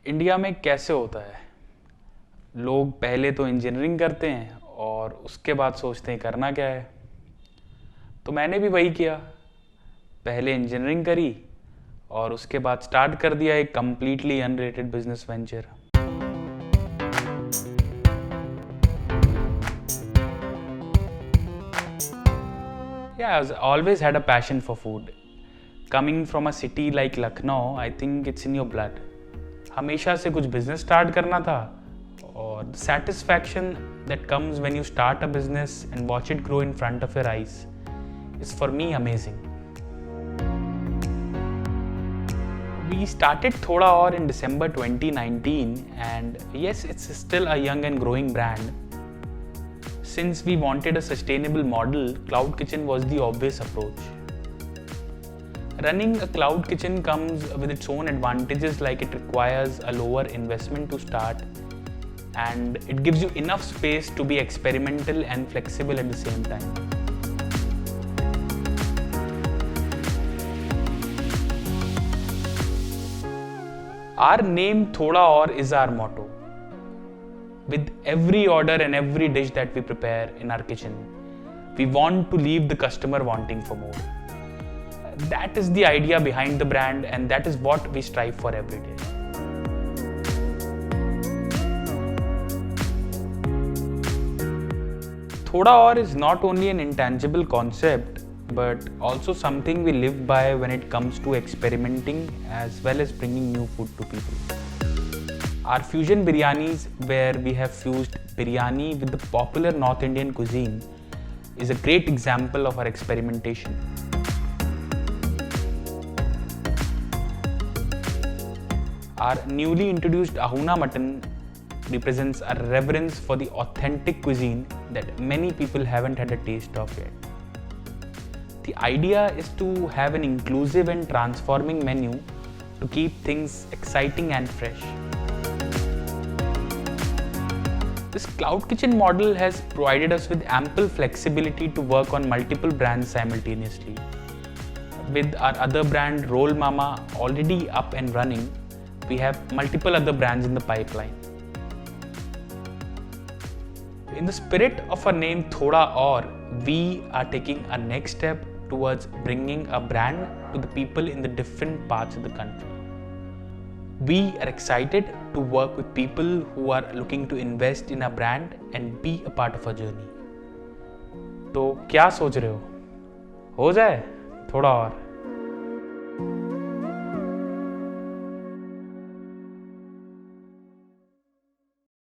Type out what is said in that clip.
India में कैसे होता है, लोग पहले तो इंजीनियरिंग करते हैं और उसके बाद सोचते हैं करना क्या है। तो मैंने भी वही किया, पहले इंजीनियरिंग करी और उसके बाद स्टार्ट कर दिया एक completely unrelated business venture. Yeah, I've always had a passion for food. Coming from a city like Lucknow, I think it's in your blood. हमेशा से कुछ बिजनेस स्टार्ट करना था और the satisfaction that comes when you start a business and watch it grow in front of your eyes is for me amazing. We started Thoda Aur in December 2019 and yes, it's still a young and growing brand. Since we wanted a sustainable model, Cloud Kitchen was the obvious approach. Running a cloud kitchen comes with its own advantages, like it requires a lower investment to start and it gives you enough space to be experimental and flexible at the same time. Our name Thoda Aur is our motto. With every order and every dish that we prepare in our kitchen, we want to leave the customer wanting for more. That is the idea behind the brand and that is what we strive for every day. Thoda Aur is not only an intangible concept but also something we live by when it comes to experimenting as well as bringing new food to people. Our fusion biryanis, where we have fused biryani with the popular North Indian cuisine, is a great example of our experimentation. Our newly introduced Ahuna mutton represents a reverence for the authentic cuisine that many people haven't had a taste of yet. The idea is to have an inclusive and transforming menu to keep things exciting and fresh. This cloud kitchen model has provided us with ample flexibility to work on multiple brands simultaneously. With our other brand Roll Mama already up and running, we have multiple other brands in the pipeline. In the spirit of our name Thoda Aur, we are taking a next step towards bringing a brand to the people in the different parts of the country. We are excited to work with people who are looking to invest in a brand and be a part of our journey. तो क्या सोच रहे हो जाए थोड़ा और?